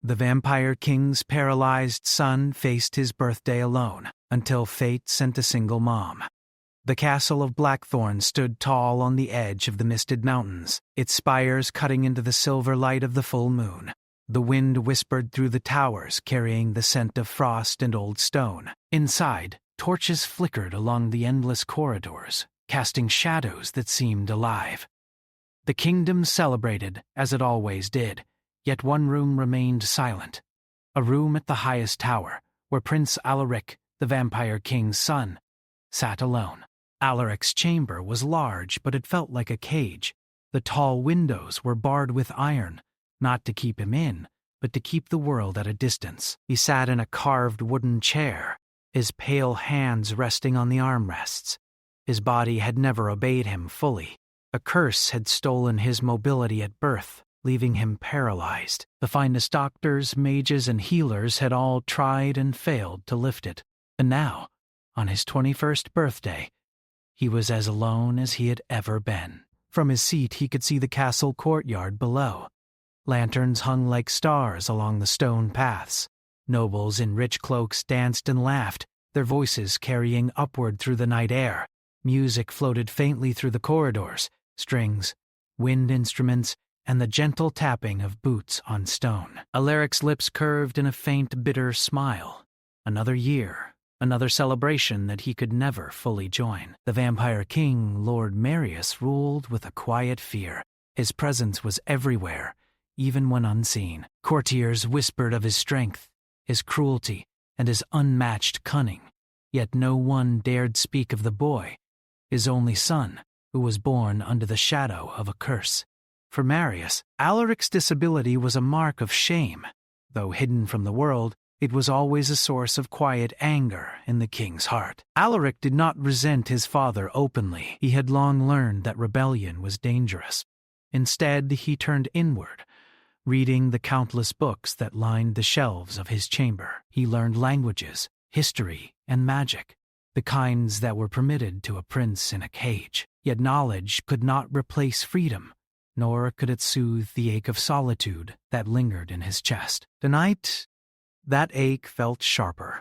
The Vampire King's paralyzed son faced his birthday alone, until fate sent a single mom. The castle of Blackthorn stood tall on the edge of the misted mountains, its spires cutting into the silver light of the full moon. The wind whispered through the towers, carrying the scent of frost and old stone. Inside, torches flickered along the endless corridors, casting shadows that seemed alive. The kingdom celebrated, as it always did, yet one room remained silent. A room at the highest tower, where Prince Alaric, the Vampire King's son, sat alone. Alaric's chamber was large, but it felt like a cage. The tall windows were barred with iron, not to keep him in, but to keep the world at a distance. He sat in a carved wooden chair, his pale hands resting on the armrests. His body had never obeyed him fully. A curse had stolen his mobility at birth, leaving him paralyzed. The finest doctors, mages, and healers had all tried and failed to lift it. And now, on his 21st birthday, he was as alone as he had ever been. From his seat he could see the castle courtyard below. Lanterns hung like stars along the stone paths. Nobles in rich cloaks danced and laughed, their voices carrying upward through the night air. Music floated faintly through the corridors, strings, wind instruments, and the gentle tapping of boots on stone. Alaric's lips curved in a faint, bitter smile. Another year, another celebration that he could never fully join. The Vampire King, Lord Marius, ruled with a quiet fear. His presence was everywhere, even when unseen. Courtiers whispered of his strength, his cruelty, and his unmatched cunning. Yet no one dared speak of the boy, his only son, who was born under the shadow of a curse. For Marius, Alaric's disability was a mark of shame. Though hidden from the world, it was always a source of quiet anger in the king's heart. Alaric did not resent his father openly. He had long learned that rebellion was dangerous. Instead, he turned inward, reading the countless books that lined the shelves of his chamber. He learned languages, history, and magic, the kinds that were permitted to a prince in a cage. Yet knowledge could not replace freedom, nor could it soothe the ache of solitude that lingered in his chest. Tonight, that ache felt sharper.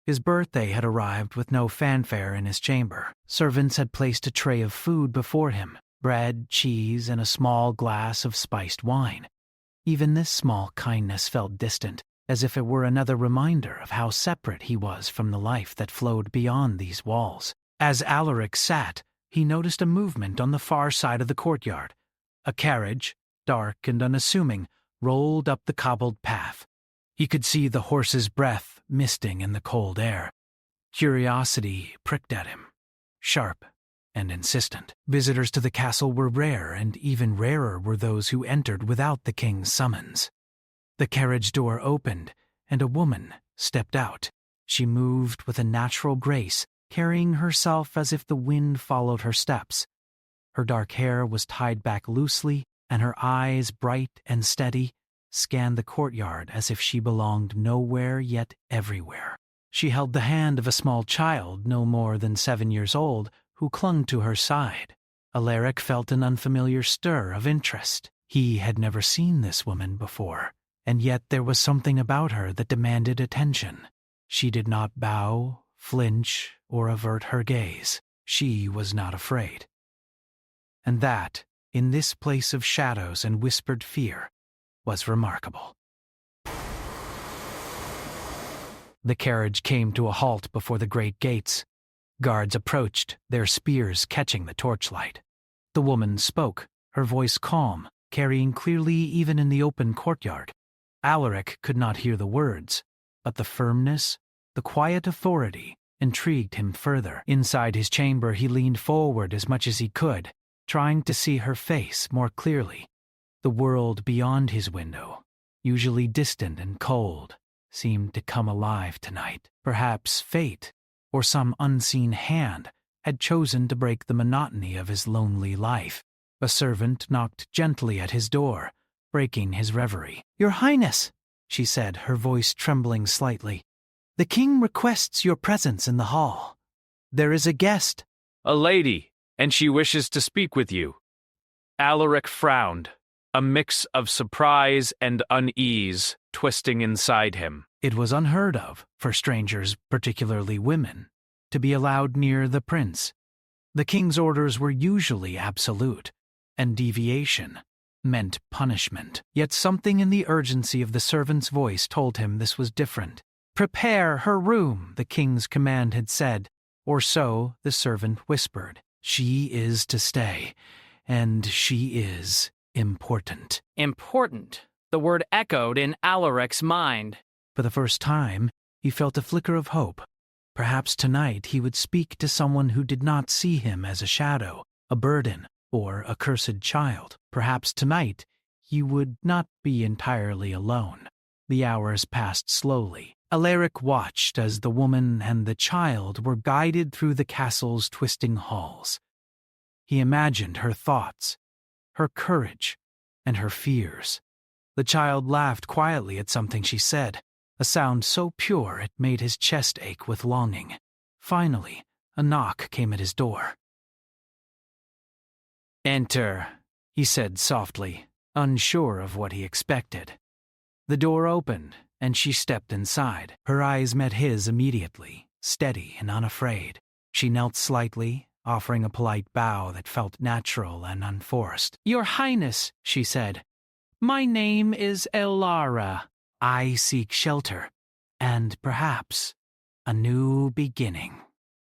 His birthday had arrived with no fanfare in his chamber. Servants had placed a tray of food before him, bread, cheese, and a small glass of spiced wine. Even this small kindness felt distant, as if it were another reminder of how separate he was from the life that flowed beyond these walls. As Alaric sat, he noticed a movement on the far side of the courtyard. A carriage, dark and unassuming, rolled up the cobbled path. He could see the horse's breath misting in the cold air. Curiosity pricked at him, sharp and insistent. Visitors to the castle were rare, and even rarer were those who entered without the king's summons. The carriage door opened, and a woman stepped out. She moved with a natural grace, carrying herself as if the wind followed her steps. Her dark hair was tied back loosely, and her eyes, bright and steady, scanned the courtyard as if she belonged nowhere yet everywhere. She held the hand of a small child no more than 7 years old who clung to her side. Alaric felt an unfamiliar stir of interest. He had never seen this woman before, and yet there was something about her that demanded attention. She did not bow, flinch, or avert her gaze. She was not afraid. And that, in this place of shadows and whispered fear, was remarkable. The carriage came to a halt before the great gates. Guards approached, their spears catching the torchlight. The woman spoke, her voice calm, carrying clearly even in the open courtyard. Alaric could not hear the words, but the firmness, the quiet authority, intrigued him further. Inside his chamber he leaned forward as much as he could, trying to see her face more clearly. The world beyond his window, usually distant and cold, seemed to come alive tonight. Perhaps fate, or some unseen hand, had chosen to break the monotony of his lonely life. A servant knocked gently at his door, breaking his reverie. "Your Highness," she said, her voice trembling slightly, "the king requests your presence in the hall. There is a guest." "A lady, and she wishes to speak with you." Alaric frowned, a mix of surprise and unease. twisting inside him. It was unheard of for strangers, particularly women, to be allowed near the prince. The king's orders were usually absolute, and deviation meant punishment. Yet something in the urgency of the servant's voice told him this was different. "Prepare her room," the king's command had said, or so the servant whispered. "She is to stay, and she is important." Important. The word echoed in Alaric's mind. For the first time, he felt a flicker of hope. Perhaps tonight he would speak to someone who did not see him as a shadow, a burden, or a cursed child. Perhaps tonight he would not be entirely alone. The hours passed slowly. Alaric watched as the woman and the child were guided through the castle's twisting halls. He imagined her thoughts, her courage, and her fears. The child laughed quietly at something she said, a sound so pure it made his chest ache with longing. Finally, a knock came at his door. "Enter," he said softly, unsure of what he expected. The door opened, and she stepped inside. Her eyes met his immediately, steady and unafraid. She knelt slightly, offering a polite bow that felt natural and unforced. "Your Highness," she said, "my name is Elara. I seek shelter, and perhaps a new beginning."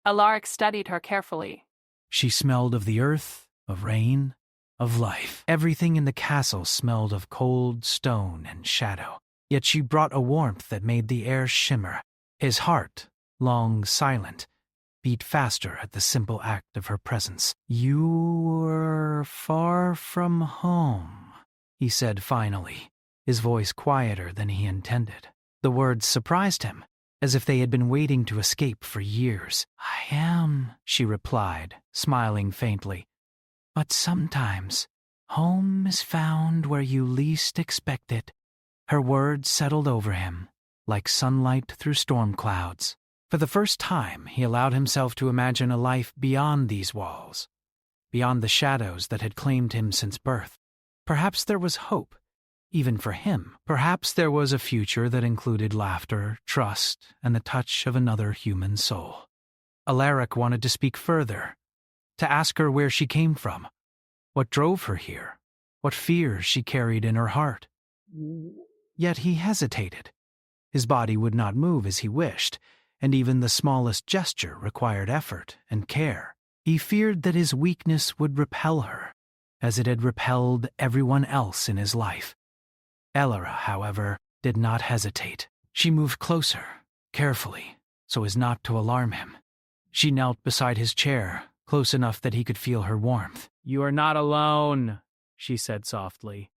Alaric studied her carefully. She smelled of the earth, of rain, of life. Everything in the castle smelled of cold stone and shadow. Yet she brought a warmth that made the air shimmer. His heart, long silent, beat faster at the simple act of her presence. "You were far from home," he said finally, his voice quieter than he intended. The words surprised him, as if they had been waiting to escape for years. "I am," she replied, smiling faintly. "But sometimes home is found where you least expect it." Her words settled over him, like sunlight through storm clouds. For the first time, he allowed himself to imagine a life beyond these walls, beyond the shadows that had claimed him since birth. Perhaps there was hope, even for him. Perhaps there was a future that included laughter, trust, and the touch of another human soul. Alaric wanted to speak further, to ask her where she came from, what drove her here, what fears she carried in her heart. Yet he hesitated. His body would not move as he wished, and even the smallest gesture required effort and care. He feared that his weakness would repel her, as it had repelled everyone else in his life. Elara, however, did not hesitate. She moved closer, carefully, so as not to alarm him. She knelt beside his chair, close enough that he could feel her warmth. "You are not alone," she said softly.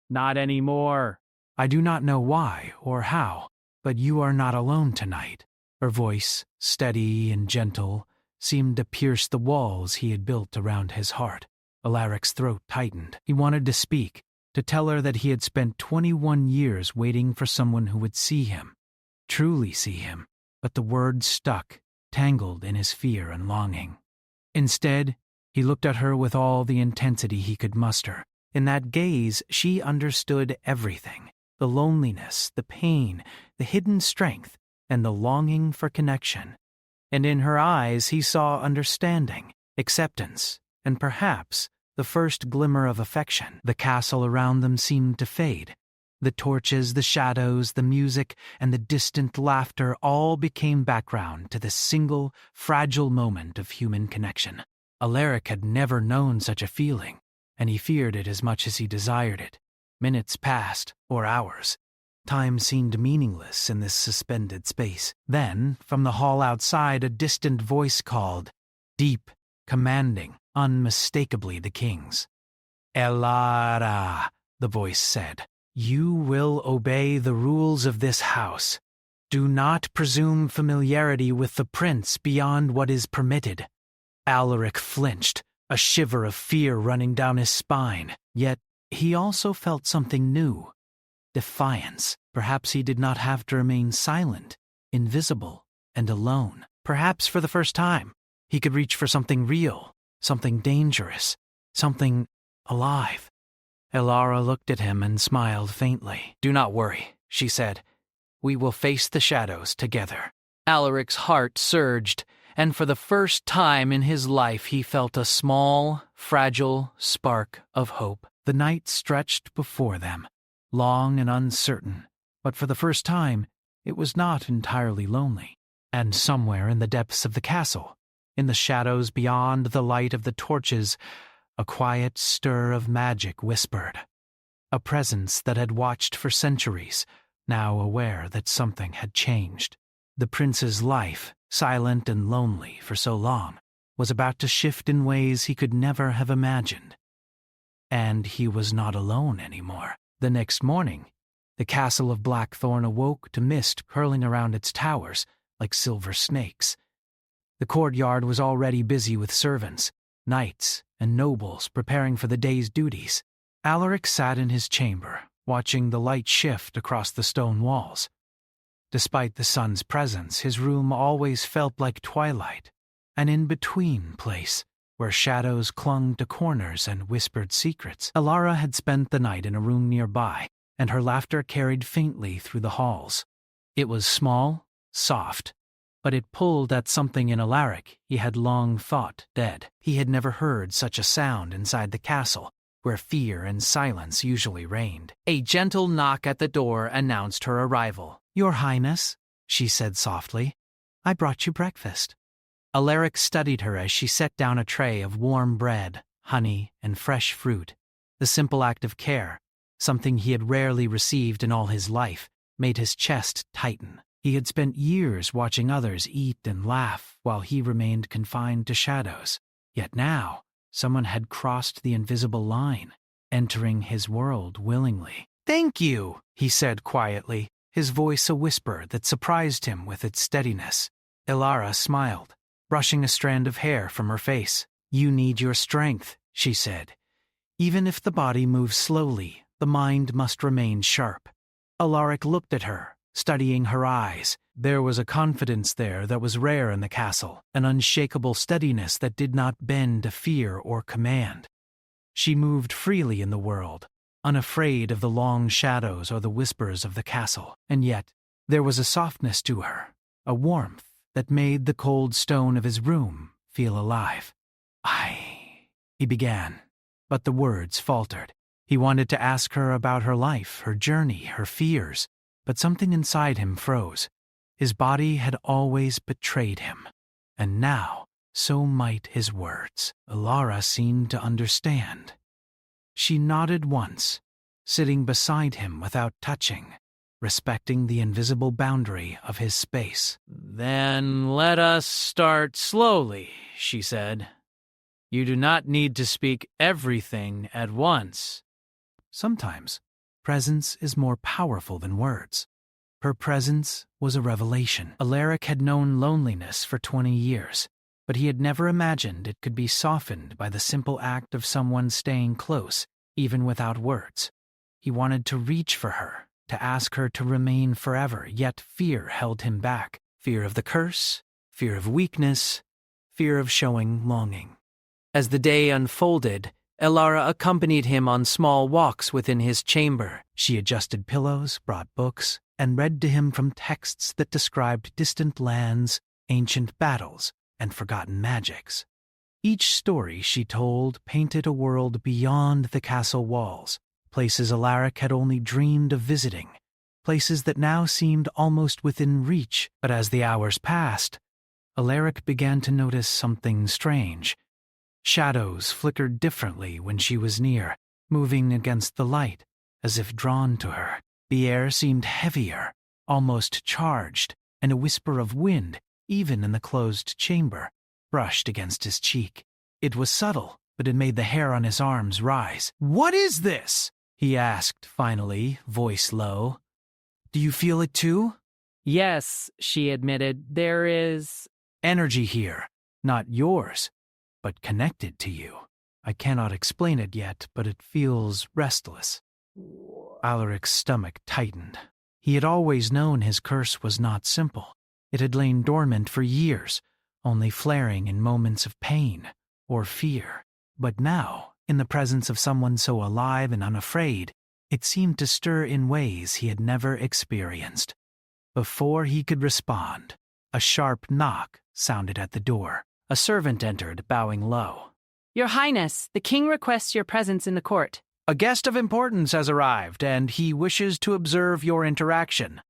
"Not anymore." "I do not know why or how, but you are not alone tonight." Her voice, steady and gentle, seemed to pierce the walls he had built around his heart. Alaric's throat tightened. He wanted to speak, to tell her that he had spent 21 years waiting for someone who would see him, truly see him, but the words stuck, tangled in his fear and longing. Instead, he looked at her with all the intensity he could muster. In that gaze, she understood everything. The loneliness, the pain, the hidden strength, and the longing for connection. And in her eyes he saw understanding, acceptance, and perhaps the first glimmer of affection. The castle around them seemed to fade. The torches, the shadows, the music, and the distant laughter all became background to this single, fragile moment of human connection. Alaric had never known such a feeling, and he feared it as much as he desired it. Minutes passed, or hours. Time seemed meaningless in this suspended space. Then, from the hall outside, a distant voice called, deep, commanding, unmistakably the king's. "Elara," the voice said, "you will obey the rules of this house. Do not presume familiarity with the prince beyond what is permitted." Alaric flinched, a shiver of fear running down his spine. Yet he also felt something new. Defiance. Perhaps he did not have to remain silent, invisible, and alone. Perhaps for the first time, he could reach for something real, something dangerous, something alive. Elara looked at him and smiled faintly. "Do not worry. she said. "We will face the shadows together." Alaric's heart surged, and for the first time in his life he felt a small, fragile spark of hope. The night stretched before them, long and uncertain, but for the first time it was not entirely lonely. And somewhere in the depths of the castle, in the shadows beyond the light of the torches, a quiet stir of magic whispered. A presence that had watched for centuries, now aware that something had changed. The prince's life, silent and lonely for so long, was about to shift in ways he could never have imagined. And he was not alone anymore. The next morning, the castle of Blackthorn awoke to mist curling around its towers like silver snakes. The courtyard was already busy with servants, knights, and nobles preparing for the day's duties. Alaric sat in his chamber, watching the light shift across the stone walls. Despite the sun's presence, his room always felt like twilight, an in-between place where shadows clung to corners and whispered secrets. Alara had spent the night in a room nearby, and her laughter carried faintly through the halls. It was small, soft, but it pulled at something in Alaric he had long thought dead. He had never heard such a sound inside the castle, where fear and silence usually reigned. A gentle knock at the door announced her arrival. "Your Highness," she said softly, "I brought you breakfast." Alaric studied her as she set down a tray of warm bread, honey, and fresh fruit. The simple act of care, something he had rarely received in all his life, made his chest tighten. He had spent years watching others eat and laugh while he remained confined to shadows. Yet now, someone had crossed the invisible line, entering his world willingly. "Thank you," he said quietly, his voice a whisper that surprised him with its steadiness. Ilara smiled, brushing a strand of hair from her face. "You need your strength," she said. "Even if the body moves slowly, the mind must remain sharp." Alaric looked at her, studying her eyes. There was a confidence there that was rare in the castle, an unshakable steadiness that did not bend to fear or command. She moved freely in the world, unafraid of the long shadows or the whispers of the castle, and yet there was a softness to her, a warmth that made the cold stone of his room feel alive. He began, but the words faltered. He wanted to ask her about her life, her journey, her fears, but something inside him froze. His body had always betrayed him, and now so might his words. Alara seemed to understand. She nodded once, sitting beside him without touching, respecting the invisible boundary of his space. "Then let us start slowly," she said. "You do not need to speak everything at once." Sometimes, presence is more powerful than words. Her presence was a revelation. Alaric had known loneliness for 20 years, but he had never imagined it could be softened by the simple act of someone staying close, even without words. He wanted to reach for her, to ask her to remain forever, yet fear held him back. Fear of the curse, fear of weakness, fear of showing longing. As the day unfolded, Elara accompanied him on small walks within his chamber. She adjusted pillows, brought books, and read to him from texts that described distant lands, ancient battles, and forgotten magics. Each story she told painted a world beyond the castle walls, places Alaric had only dreamed of visiting, places that now seemed almost within reach. But as the hours passed, Alaric began to notice something strange. Shadows flickered differently when she was near, moving against the light, as if drawn to her. The air seemed heavier, almost charged, and a whisper of wind, even in the closed chamber, brushed against his cheek. It was subtle, but it made the hair on his arms rise. "What is this?" he asked finally, voice low. "Do you feel it too?" "Yes," she admitted, "there is "Energy here, not yours, but connected to you. I cannot explain it yet, but it feels restless." Alaric's stomach tightened. He had always known his curse was not simple. It had lain dormant for years, only flaring in moments of pain or fear. But now, in the presence of someone so alive and unafraid, It seemed to stir in ways he had never experienced. Before he could respond, a sharp knock sounded at the door. A servant entered, bowing low. Your Highness, the king requests your presence in the court. A guest of importance has arrived, and he wishes to observe your interaction.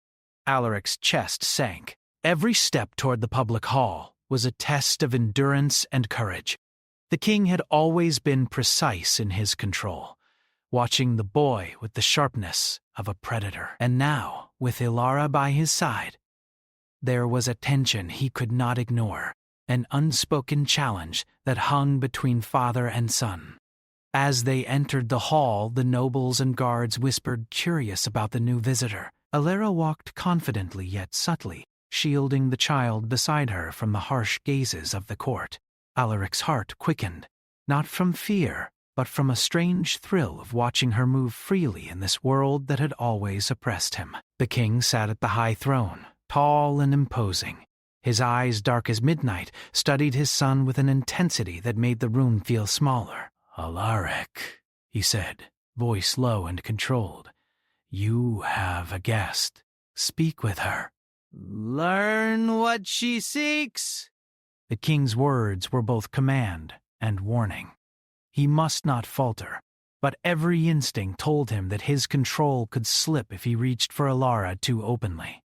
Alaric's chest sank. Every step toward the public hall was a test of endurance and courage. The king had always been precise in his control, watching the boy with the sharpness of a predator. And now, with Ilara by his side, there was a tension he could not ignore, an unspoken challenge that hung between father and son. As they entered the hall, the nobles and guards whispered, curious about the new visitor. Ilara walked confidently yet subtly, shielding the child beside her from the harsh gazes of the court. Alaric's heart quickened, not from fear, but from a strange thrill of watching her move freely in this world that had always oppressed him. The king sat at the high throne, tall and imposing. His eyes, dark as midnight, studied his son with an intensity that made the room feel smaller. "Alaric," he said, voice low and controlled, "you have a guest. Speak with her." Learn what she seeks. The king's words were both command and warning. He must not falter, but every instinct told him that his control could slip if he reached for Ilara too openly.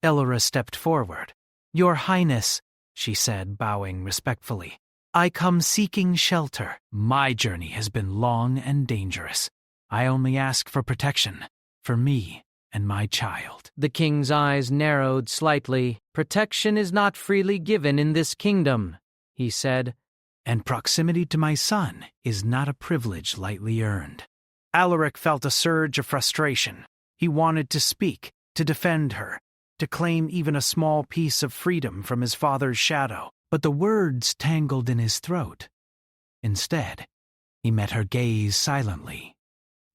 Ilara stepped forward. "Your Highness," she said, bowing respectfully, "I come seeking shelter. My journey has been long and dangerous. I only ask for protection, for me and my child." The king's eyes narrowed slightly. "Protection is not freely given in this kingdom," he said. "And proximity to my son is not a privilege lightly earned." Alaric felt a surge of frustration. He wanted to speak, to defend her, to claim even a small piece of freedom from his father's shadow, but the words tangled in his throat. Instead, he met her gaze silently,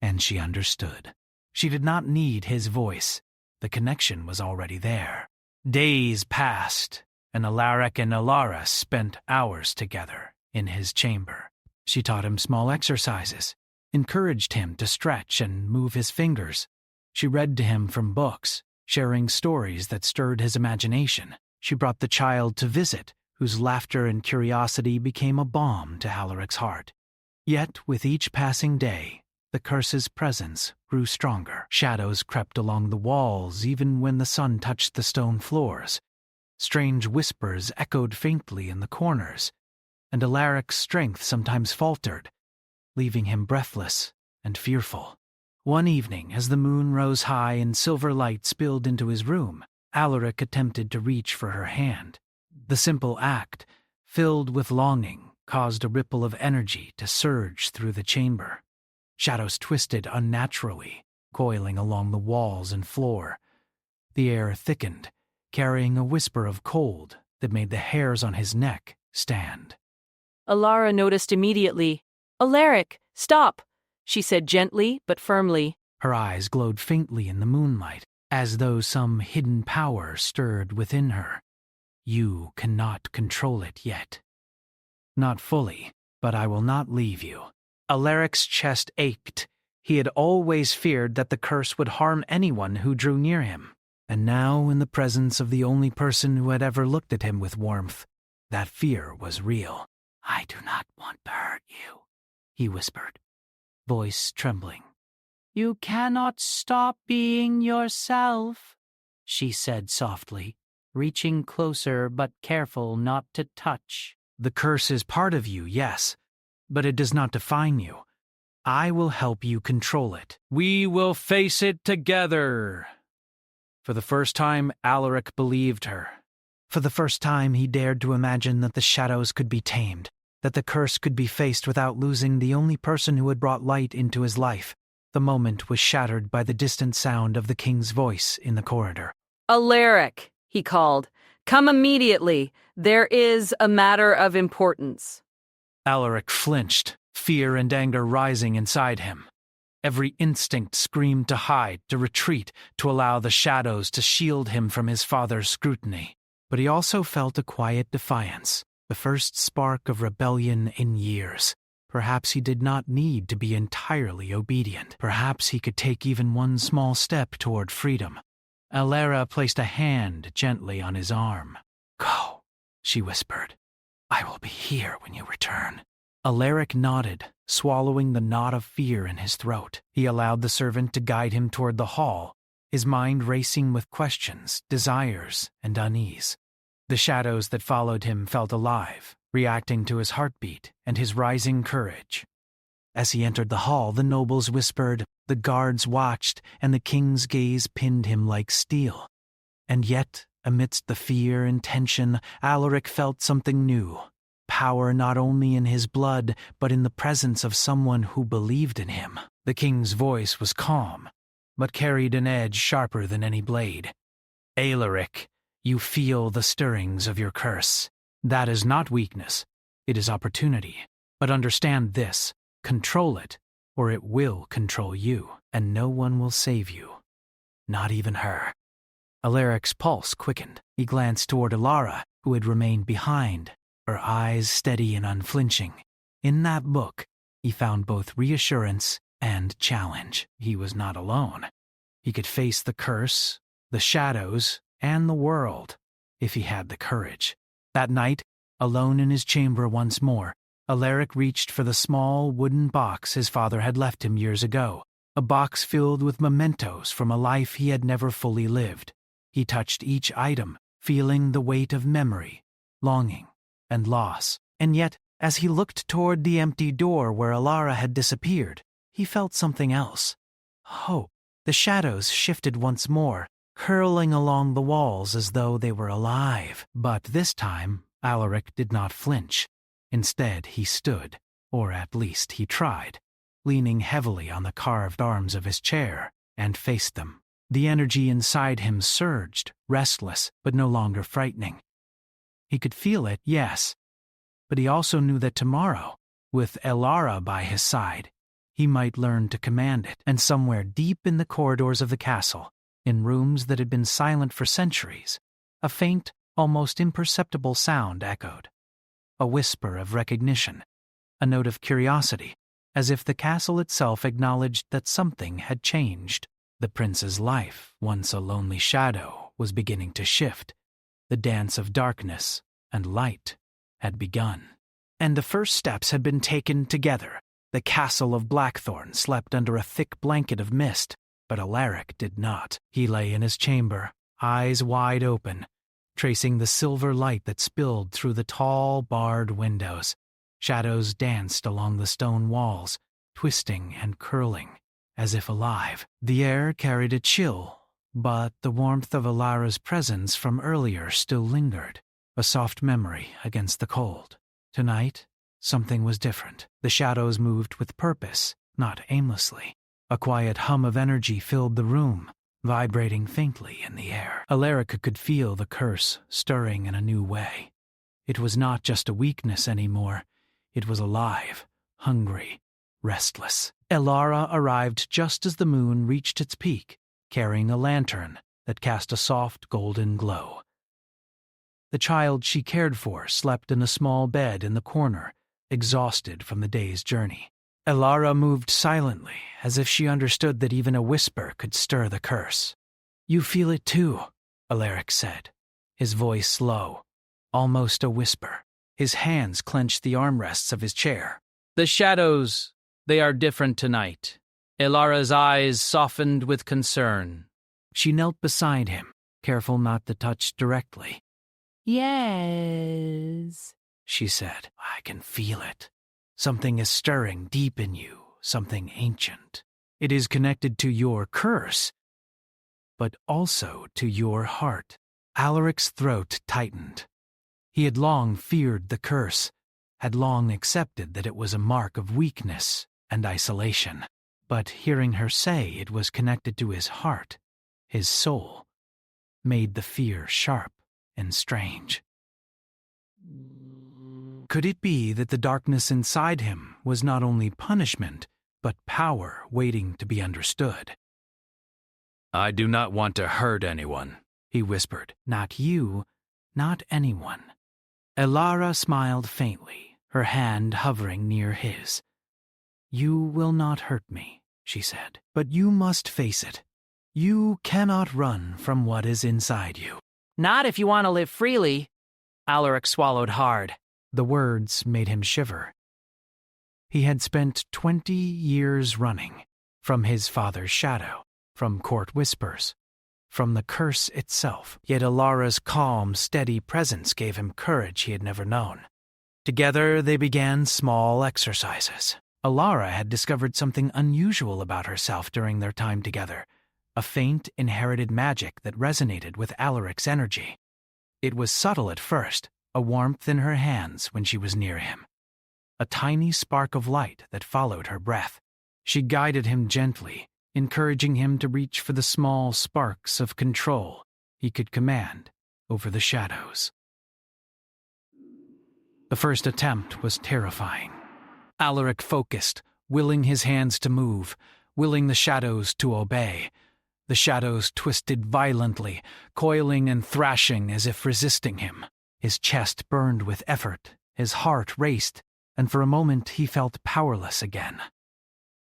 and she understood. She did not need his voice. The connection was already there. Days passed, and Alaric and Ilara spent hours together in his chamber. She taught him small exercises, encouraged him to stretch and move his fingers. She read to him from books, sharing stories that stirred his imagination. She brought the child to visit, whose laughter and curiosity became a balm to Alaric's heart. Yet, with each passing day, the curse's presence grew stronger. Shadows crept along the walls even when the sun touched the stone floors. Strange whispers echoed faintly in the corners, and Alaric's strength sometimes faltered, leaving him breathless and fearful. One evening, as the moon rose high and silver light spilled into his room, Alaric attempted to reach for her hand. The simple act, filled with longing, caused a ripple of energy to surge through the chamber. Shadows twisted unnaturally, coiling along the walls and floor. The air thickened, carrying a whisper of cold that made the hairs on his neck stand. Ilara noticed immediately. "Alaric, stop," she said gently but firmly. Her eyes glowed faintly in the moonlight, as though some hidden power stirred within her. "You cannot control it yet." "Not fully, but I will not leave you." Alaric's chest ached. He had always feared that the curse would harm anyone who drew near him. And now, in the presence of the only person who had ever looked at him with warmth, that fear was real. "I do not want to hurt you," he whispered, voice trembling. "You cannot stop being yourself," she said softly, reaching closer but careful not to touch. "The curse is part of you, yes, but it does not define you. I will help you control it. We will face it together." For the first time, Alaric believed her. For the first time, he dared to imagine that the shadows could be tamed, that the curse could be faced without losing the only person who had brought light into his life. The moment was shattered by the distant sound of the king's voice in the corridor. "Alaric," he called, "come immediately. There is a matter of importance." Alaric flinched, fear and anger rising inside him. Every instinct screamed to hide, to retreat, to allow the shadows to shield him from his father's scrutiny. But he also felt a quiet defiance, the first spark of rebellion in years. Perhaps he did not need to be entirely obedient. Perhaps he could take even one small step toward freedom. Alara placed a hand gently on his arm. "Go," she whispered. "I will be here when you return." Alaric nodded, swallowing the knot of fear in his throat. He allowed the servant to guide him toward the hall, his mind racing with questions, desires, and unease. The shadows that followed him felt alive, reacting to his heartbeat and his rising courage. As he entered the hall, the nobles whispered, the guards watched, and the king's gaze pinned him like steel. And yet, amidst the fear and tension, Alaric felt something new. Power not only in his blood, but in the presence of someone who believed in him. The king's voice was calm, but carried an edge sharper than any blade. "Alaric, you feel the stirrings of your curse. That is not weakness, it is opportunity. But understand this, control it, or it will control you, and no one will save you. Not even her." Alaric's pulse quickened. He glanced toward Alara, who had remained behind, her eyes steady and unflinching. In that look, he found both reassurance and challenge. He was not alone. He could face the curse, the shadows, and the world, if he had the courage. That night, alone in his chamber once more, Alaric reached for the small wooden box his father had left him years ago, a box filled with mementos from a life he had never fully lived. He touched each item, feeling the weight of memory, longing, and loss. And yet, as he looked toward the empty door where Alara had disappeared, he felt something else. Hope. The shadows shifted once more, curling along the walls as though they were alive. But this time, Alaric did not flinch. Instead, he stood, or at least he tried, leaning heavily on the carved arms of his chair, and faced them. The energy inside him surged, restless, but no longer frightening. He could feel it, yes, but he also knew that tomorrow, with Alara by his side, he might learn to command it. And somewhere deep in the corridors of the castle, in rooms that had been silent for centuries, a faint, almost imperceptible sound echoed. A whisper of recognition, a note of curiosity, as if the castle itself acknowledged that something had changed. The prince's life, once a lonely shadow, was beginning to shift. The dance of darkness and light had begun. And the first steps had been taken together. The castle of Blackthorn slept under a thick blanket of mist, but Alaric did not. He lay in his chamber, eyes wide open, tracing the silver light that spilled through the tall, barred windows. Shadows danced along the stone walls, twisting and curling, as if alive. The air carried a chill, but the warmth of Alara's presence from earlier still lingered, a soft memory against the cold. Tonight, something was different. The shadows moved with purpose, not aimlessly. A quiet hum of energy filled the room, vibrating faintly in the air. Alaric could feel the curse stirring in a new way. It was not just a weakness anymore. It was alive, hungry, restless. Alara arrived just as the moon reached its peak, carrying a lantern that cast a soft golden glow. The child she cared for slept in a small bed in the corner, exhausted from the day's journey. Alara moved silently, as if she understood that even a whisper could stir the curse. "You feel it too," Alaric said, his voice low, almost a whisper. His hands clenched the armrests of his chair. "The shadows, they are different tonight." Alara's eyes softened with concern. She knelt beside him, careful not to touch directly. "Yes," she said. "I can feel it. Something is stirring deep in you, something ancient. It is connected to your curse, but also to your heart." Alaric's throat tightened. He had long feared the curse, had long accepted that it was a mark of weakness and isolation. But hearing her say it was connected to his heart, his soul, made the fear sharp and strange. Could it be that the darkness inside him was not only punishment, but power waiting to be understood? "I do not want to hurt anyone," he whispered. "Not you, not anyone." Alara smiled faintly, her hand hovering near his. "You will not hurt me," she said, "but you must face it. You cannot run from what is inside you." Not if you want to live freely. Alaric swallowed hard. The words made him shiver. He had spent 20 years running from his father's shadow, from court whispers, from the curse itself. Yet Alara's calm, steady presence gave him courage he had never known. Together they began small exercises. Alara had discovered something unusual about herself during their time together, a faint, inherited magic that resonated with Alaric's energy. It was subtle at first, a warmth in her hands when she was near him, a tiny spark of light that followed her breath. She guided him gently, encouraging him to reach for the small sparks of control he could command over the shadows. The first attempt was terrifying. Alaric focused, willing his hands to move, willing the shadows to obey. The shadows twisted violently, coiling and thrashing as if resisting him. His chest burned with effort, his heart raced, and for a moment he felt powerless again.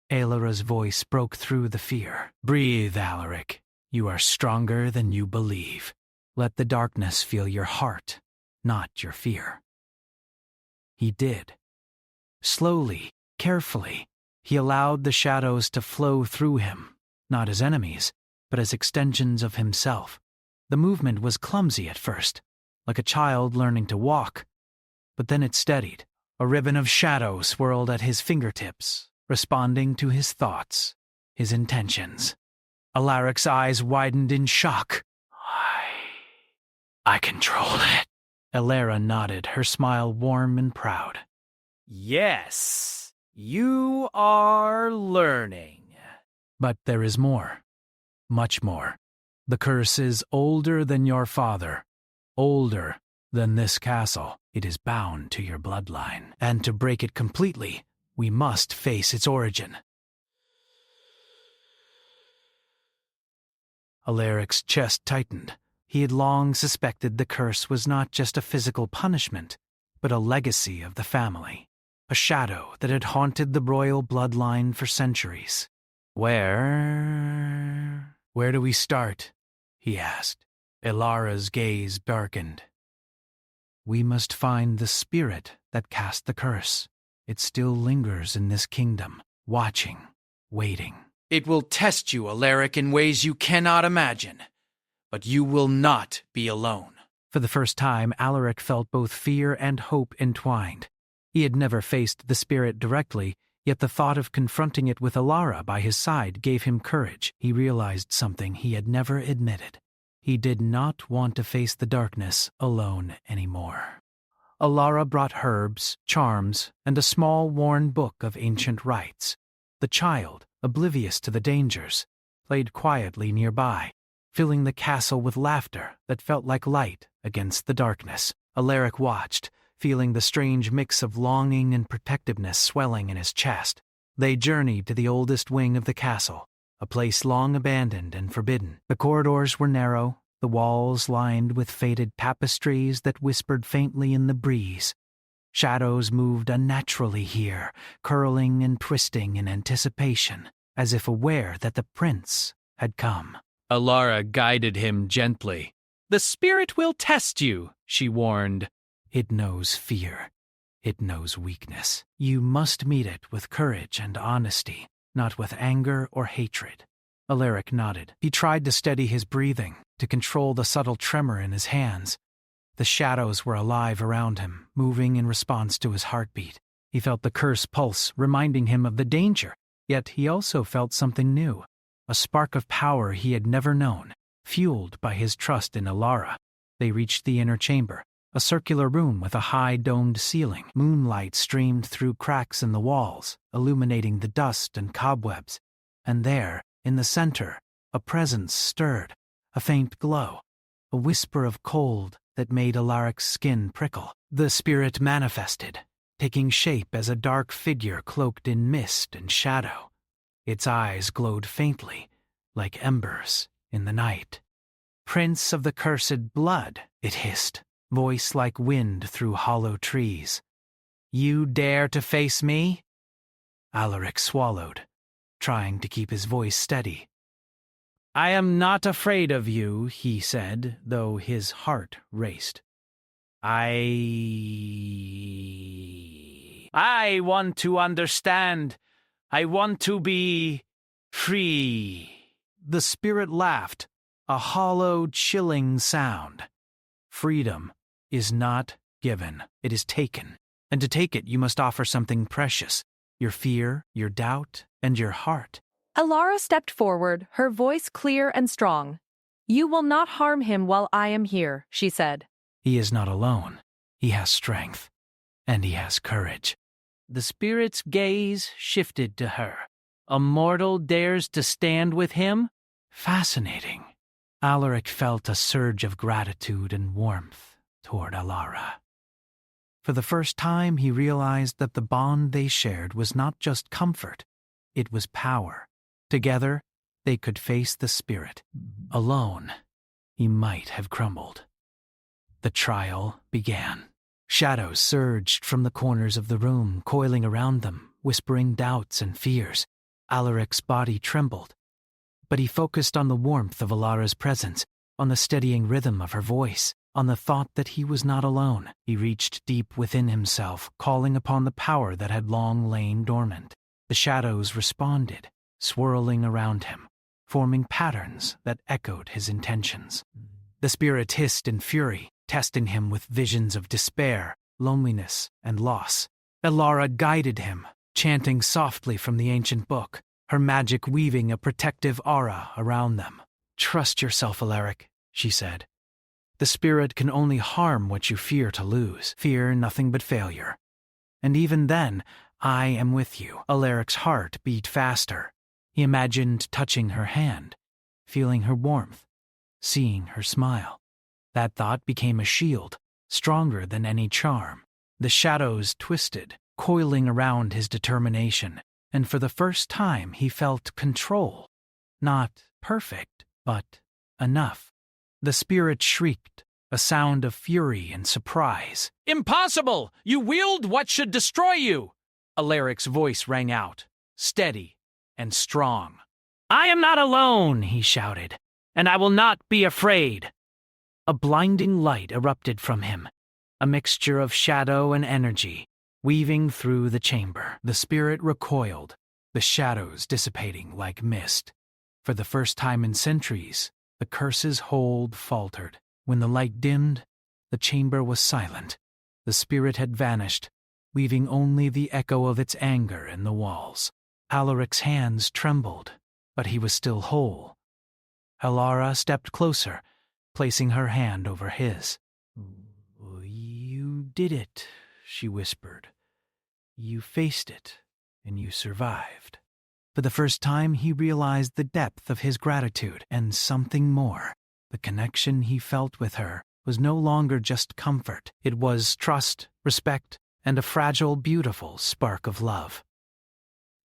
Alara's voice broke through the fear. "Breathe, Alaric. You are stronger than you believe. Let the darkness feel your heart, not your fear." He did. Slowly, carefully, he allowed the shadows to flow through him, not as enemies, but as extensions of himself. The movement was clumsy at first, like a child learning to walk, but then it steadied. A ribbon of shadow swirled at his fingertips, responding to his thoughts, his intentions. Alaric's eyes widened in shock. I control it." Alara nodded, her smile warm and proud. Yes, you are learning. But there is more. Much more. The curse is older than your father, older than this castle. It is bound to your bloodline, and to break it completely, we must face its origin. Alaric's chest tightened. He had long suspected the curse was not just a physical punishment, but a legacy of the family, a shadow that had haunted the royal bloodline for centuries. Where do we start?" he asked. Alara's gaze darkened. "We must find the spirit that cast the curse. It still lingers in this kingdom, watching, waiting." It will test you, Alaric, in ways you cannot imagine. But you will not be alone. For the first time, Alaric felt both fear and hope entwined. He had never faced the spirit directly, yet the thought of confronting it with Alara by his side gave him courage. He realized something he had never admitted. He did not want to face the darkness alone anymore. Alara brought herbs, charms, and a small worn book of ancient rites. The child, oblivious to the dangers, played quietly nearby, filling the castle with laughter that felt like light against the darkness. Alaric watched, feeling the strange mix of longing and protectiveness swelling in his chest. They journeyed to the oldest wing of the castle, a place long abandoned and forbidden. The corridors were narrow, the walls lined with faded tapestries that whispered faintly in the breeze. Shadows moved unnaturally here, curling and twisting in anticipation, as if aware that the prince had come. Alara guided him gently. "The spirit will test you," she warned. "It knows fear. It knows weakness. You must meet it with courage and honesty, not with anger or hatred." Alaric nodded. He tried to steady his breathing, to control the subtle tremor in his hands. The shadows were alive around him, moving in response to his heartbeat. He felt the curse pulse, reminding him of the danger, yet he also felt something new, a spark of power he had never known, fueled by his trust in Alara. They reached the inner chamber, a circular room with a high domed ceiling. Moonlight streamed through cracks in the walls, illuminating the dust and cobwebs. And there, in the center, a presence stirred, a faint glow, a whisper of cold that made Alaric's skin prickle. The spirit manifested, taking shape as a dark figure cloaked in mist and shadow. Its eyes glowed faintly, like embers in the night. "Prince of the cursed blood," it hissed, voice like wind through hollow trees. You dare to face me? Alaric swallowed, trying to keep his voice steady. I am not afraid of you, he said, though his heart raced. I want to understand. I want to be free. The spirit laughed, a hollow, chilling sound. Freedom is not given, it is taken. And to take it, you must offer something precious. Your fear, your doubt, and your heart. Elara stepped forward, her voice clear and strong. You will not harm him while I am here, she said. He is not alone. He has strength, and he has courage. The spirit's gaze shifted to her. A mortal dares to stand with him? Fascinating. Alaric felt a surge of gratitude and warmth toward Elara. For the first time, he realized that the bond they shared was not just comfort, it was power. Together, they could face the spirit. Alone, he might have crumbled. The trial began. Shadows surged from the corners of the room, coiling around them, whispering doubts and fears. Alaric's body trembled, but he focused on the warmth of Alara's presence, on the steadying rhythm of her voice, on the thought that he was not alone. He reached deep within himself, calling upon the power that had long lain dormant. The shadows responded, swirling around him, forming patterns that echoed his intentions. The spirit hissed in fury, testing him with visions of despair, loneliness, and loss. Elara guided him, chanting softly from the ancient book, her magic weaving a protective aura around them. Trust yourself, Alaric, she said. The spirit can only harm what you fear to lose. Fear nothing but failure. And even then, I am with you. Alaric's heart beat faster. He imagined touching her hand, feeling her warmth, seeing her smile. That thought became a shield, stronger than any charm. The shadows twisted, coiling around his determination, and for the first time he felt control. Not perfect, but enough. The spirit shrieked, a sound of fury and surprise. Impossible! You wield what should destroy you! Alaric's voice rang out, steady and strong. I am not alone, he shouted, and I will not be afraid. A blinding light erupted from him, a mixture of shadow and energy, weaving through the chamber. The spirit recoiled, the shadows dissipating like mist. For the first time in centuries, the curse's hold faltered. When the light dimmed, the chamber was silent. The spirit had vanished, leaving only the echo of its anger in the walls. Alaric's hands trembled, but he was still whole. Elara stepped closer, placing her hand over his. You did it, she whispered. You faced it, and you survived. For the first time, he realized the depth of his gratitude and something more. The connection he felt with her was no longer just comfort. It was trust, respect, and a fragile, beautiful spark of love.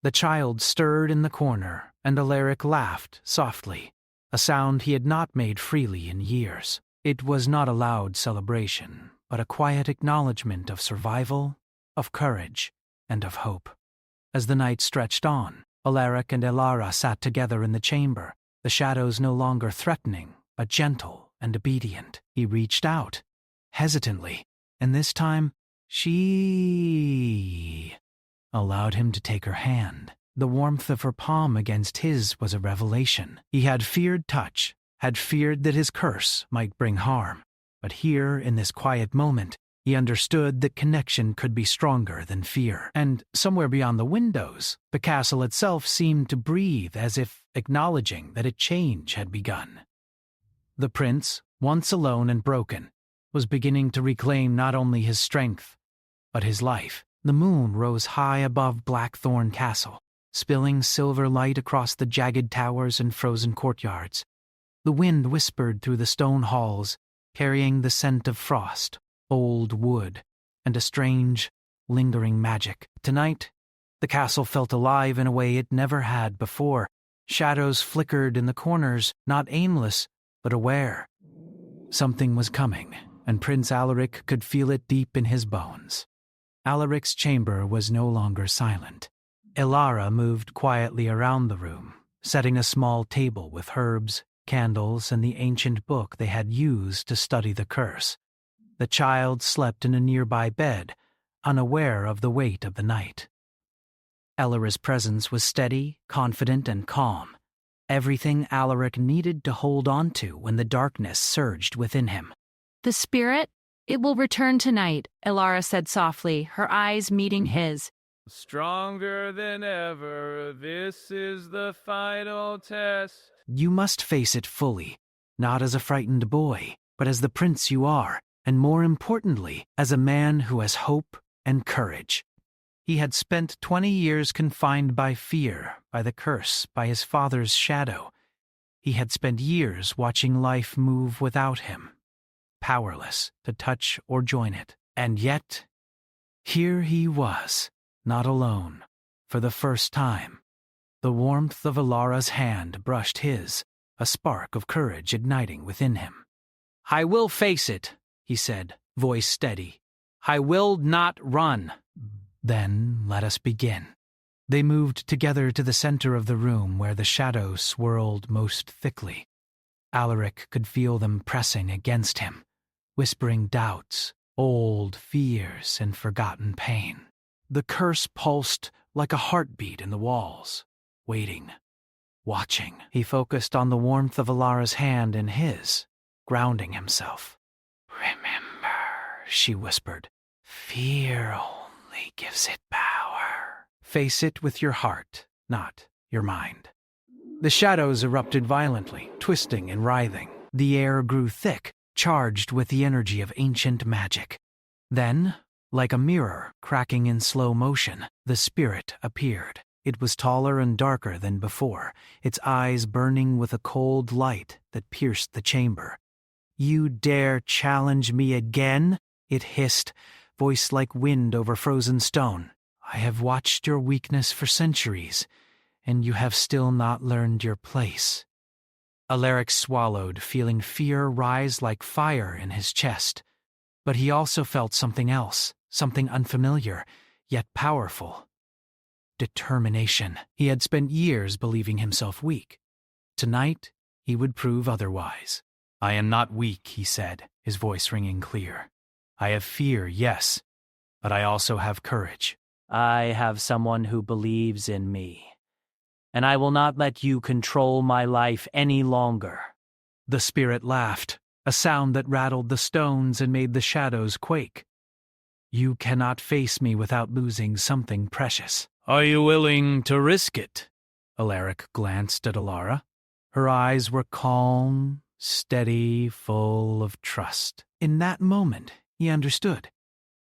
The child stirred in the corner, and Alaric laughed softly, a sound he had not made freely in years. It was not a loud celebration, but a quiet acknowledgement of survival, of courage, and of hope. As the night stretched on, Alaric and Elara sat together in the chamber, the shadows no longer threatening, but gentle and obedient. He reached out, hesitantly, and this time, she allowed him to take her hand. The warmth of her palm against his was a revelation. He had feared touch, had feared that his curse might bring harm. But here, in this quiet moment, he understood that connection could be stronger than fear. And somewhere beyond the windows, the castle itself seemed to breathe as if acknowledging that a change had begun. The prince, once alone and broken, was beginning to reclaim not only his strength, but his life. The moon rose high above Blackthorn Castle, spilling silver light across the jagged towers and frozen courtyards. The wind whispered through the stone halls, carrying the scent of frost, old wood, and a strange, lingering magic. Tonight, the castle felt alive in a way it never had before. Shadows flickered in the corners, not aimless, but aware. Something was coming, and Prince Alaric could feel it deep in his bones. Alaric's chamber was no longer silent. Elara moved quietly around the room, setting a small table with herbs, candles, and the ancient book they had used to study the curse. The child slept in a nearby bed, unaware of the weight of the night. Elara's presence was steady, confident, and calm. Everything Alaric needed to hold on to when the darkness surged within him. The spirit? It will return tonight, Elara said softly, her eyes meeting his. Stronger than ever, this is the final test. You must face it fully, not as a frightened boy, but as the prince you are, and more importantly, as a man who has hope and courage. He had spent 20 years confined by fear, by the curse, by his father's shadow. He had spent years watching life move without him, powerless to touch or join it. And yet, here he was, not alone, for the first time. The warmth of Elara's hand brushed his, a spark of courage igniting within him. I will face it, he said, voice steady. I will not run. Then let us begin. They moved together to the center of the room where the shadows swirled most thickly. Alaric could feel them pressing against him, whispering doubts, old fears, and forgotten pain. The curse pulsed like a heartbeat in the walls, waiting, watching. He focused on the warmth of Elara's hand in his, grounding himself. Remember, she whispered, fear only gives it power. Face it with your heart, not your mind. The shadows erupted violently, twisting and writhing. The air grew thick, charged with the energy of ancient magic. Then, like a mirror cracking in slow motion, the spirit appeared. It was taller and darker than before, its eyes burning with a cold light that pierced the chamber. You dare challenge me again? It hissed, voice like wind over frozen stone. I have watched your weakness for centuries, and you have still not learned your place. Alaric swallowed, feeling fear rise like fire in his chest. But he also felt something else, something unfamiliar, yet powerful. Determination. He had spent years believing himself weak. Tonight, he would prove otherwise. I am not weak, he said, his voice ringing clear. I have fear, yes, but I also have courage. I have someone who believes in me, and I will not let you control my life any longer. The spirit laughed, a sound that rattled the stones and made the shadows quake. You cannot face me without losing something precious. Are you willing to risk it? Alaric glanced at Elara. Her eyes were calm, steady, full of trust. In that moment, he understood.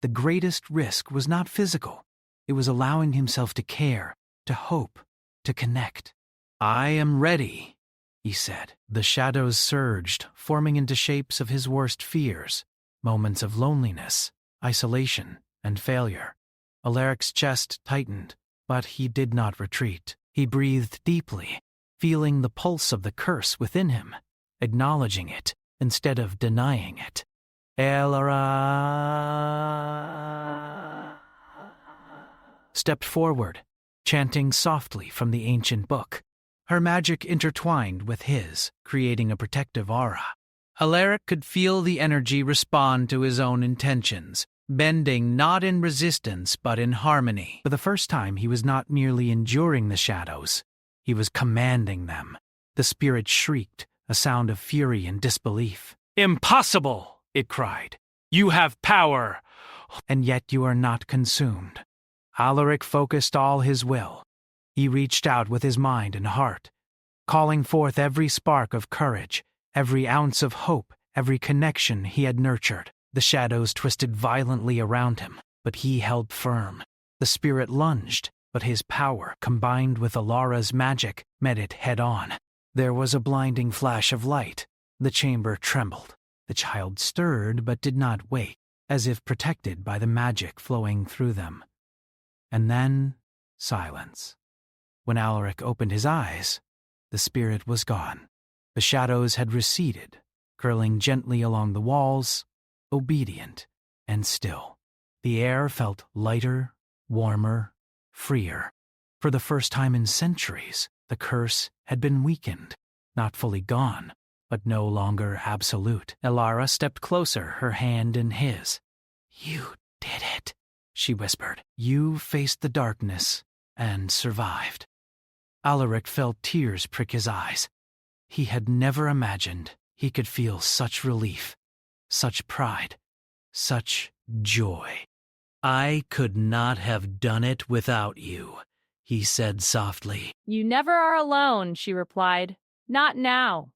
The greatest risk was not physical. It was allowing himself to care, to hope, to connect. I am ready, he said. The shadows surged, forming into shapes of his worst fears, moments of loneliness, isolation, and failure. Alaric's chest tightened, but he did not retreat. He breathed deeply, feeling the pulse of the curse within him, acknowledging it instead of denying it. Elara stepped forward, chanting softly from the ancient book. Her magic intertwined with his, creating a protective aura. Alaric could feel the energy respond to his own intentions, bending not in resistance but in harmony. For the first time, he was not merely enduring the shadows. He was commanding them. The spirit shrieked, a sound of fury and disbelief. Impossible, it cried. You have power, and yet you are not consumed. Alaric focused all his will. He reached out with his mind and heart, calling forth every spark of courage, every ounce of hope, every connection he had nurtured. The shadows twisted violently around him, but he held firm. The spirit lunged, but his power, combined with Elara's magic, met it head-on. There was a blinding flash of light. The chamber trembled. The child stirred but did not wake, as if protected by the magic flowing through them. And then, silence. When Alaric opened his eyes, the spirit was gone. The shadows had receded, curling gently along the walls, obedient and still. The air felt lighter, warmer, freer. For the first time in centuries, the curse had been weakened, not fully gone, but no longer absolute. Elara stepped closer, her hand in his. "You did it," she whispered. "You faced the darkness and survived." Alaric felt tears prick his eyes. He had never imagined he could feel such relief, such pride, such joy. "I could not have done it without you," he said softly. You never are alone, she replied. Not now.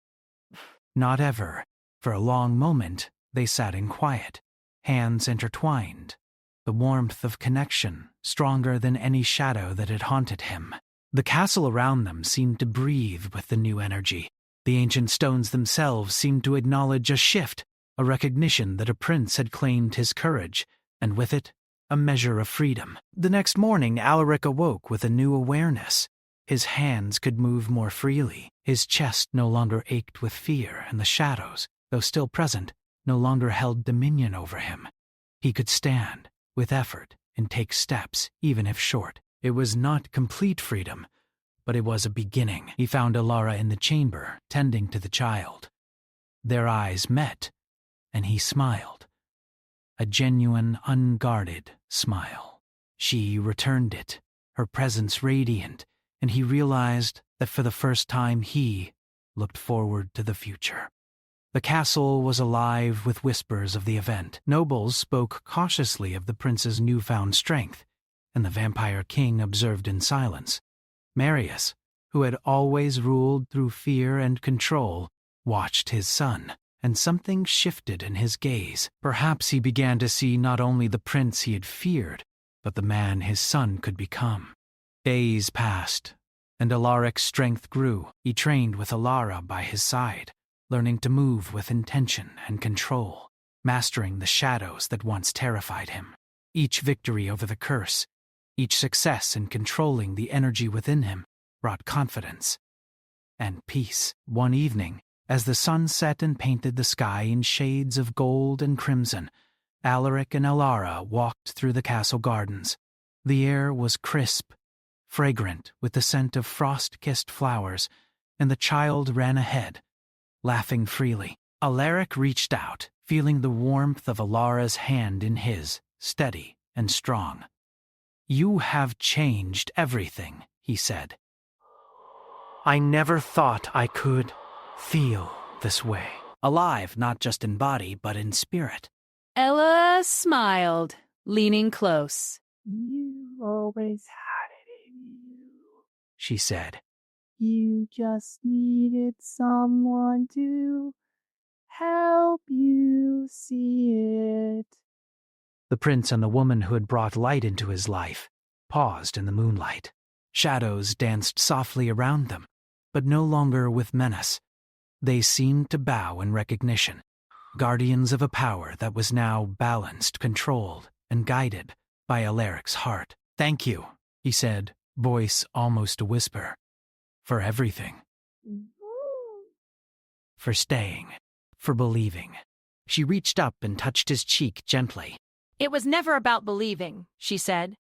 Not ever. For a long moment, they sat in quiet, hands intertwined, the warmth of connection stronger than any shadow that had haunted him. The castle around them seemed to breathe with the new energy. The ancient stones themselves seemed to acknowledge a shift, a recognition that a prince had claimed his courage, and with it, a measure of freedom. The next morning, Alaric awoke with a new awareness. His hands could move more freely. His chest no longer ached with fear, and the shadows, though still present, no longer held dominion over him. He could stand, with effort, and take steps, even if short. It was not complete freedom, but it was a beginning. He found Elara in the chamber, tending to the child. Their eyes met, and he smiled. A genuine, unguarded smile. She returned it, her presence radiant, and he realized that for the first time he looked forward to the future. The castle was alive with whispers of the event. Nobles spoke cautiously of the prince's newfound strength, and the vampire king observed in silence. Marius, who had always ruled through fear and control, watched his son, and something shifted in his gaze. Perhaps he began to see not only the prince he had feared, but the man his son could become. Days passed, and Alaric's strength grew. He trained with Elara by his side, learning to move with intention and control, mastering the shadows that once terrified him. Each victory over the curse, each success in controlling the energy within him, brought confidence and peace. One evening, as the sun set and painted the sky in shades of gold and crimson, Alaric and Elara walked through the castle gardens. The air was crisp, fragrant with the scent of frost-kissed flowers, and the child ran ahead, laughing freely. Alaric reached out, feeling the warmth of Elara's hand in his, steady and strong. "You have changed everything," he said. "I never thought I could feel this way. Alive not just in body, but in spirit." Ella smiled, leaning close. "You always had it in you," she said. "You just needed someone to help you see it." The prince and the woman who had brought light into his life paused in the moonlight. Shadows danced softly around them, but no longer with menace. They seemed to bow in recognition, guardians of a power that was now balanced, controlled, and guided by Alaric's heart. "Thank you," he said, voice almost a whisper, "for everything. For staying, for believing." She reached up and touched his cheek gently. It was never about believing, she said.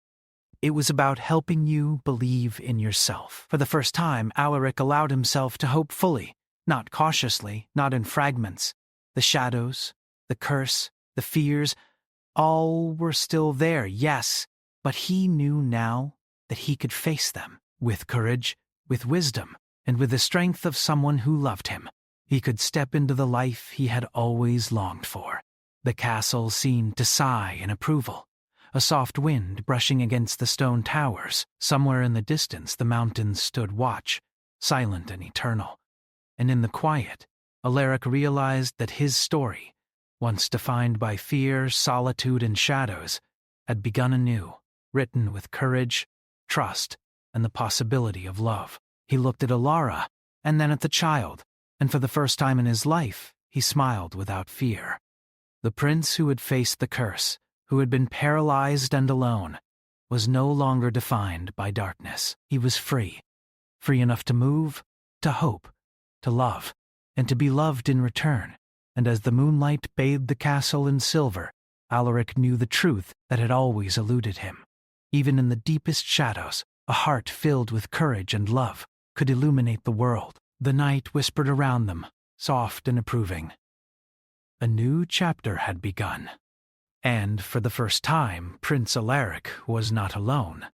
It was about helping you believe in yourself. For the first time, Alaric allowed himself to hope fully, not cautiously, not in fragments. The shadows, the curse, the fears, all were still there, yes, but he knew now that he could face them with courage, with wisdom, and with the strength of someone who loved him. He could step into the life he had always longed for. The castle seemed to sigh in approval, a soft wind brushing against the stone towers. Somewhere in the distance the mountains stood watch, silent and eternal. And in the quiet, Alaric realized that his story, once defined by fear, solitude, and shadows, had begun anew, written with courage, trust, and the possibility of love. He looked at Elara, and then at the child, and for the first time in his life, he smiled without fear. The prince who had faced the curse, who had been paralyzed and alone, was no longer defined by darkness. He was free, free enough to move, to hope, to love, and to be loved in return. And as the moonlight bathed the castle in silver, Alaric knew the truth that had always eluded him. Even in the deepest shadows, a heart filled with courage and love could illuminate the world. The night whispered around them, soft and approving. A new chapter had begun. And for the first time, Prince Alaric was not alone.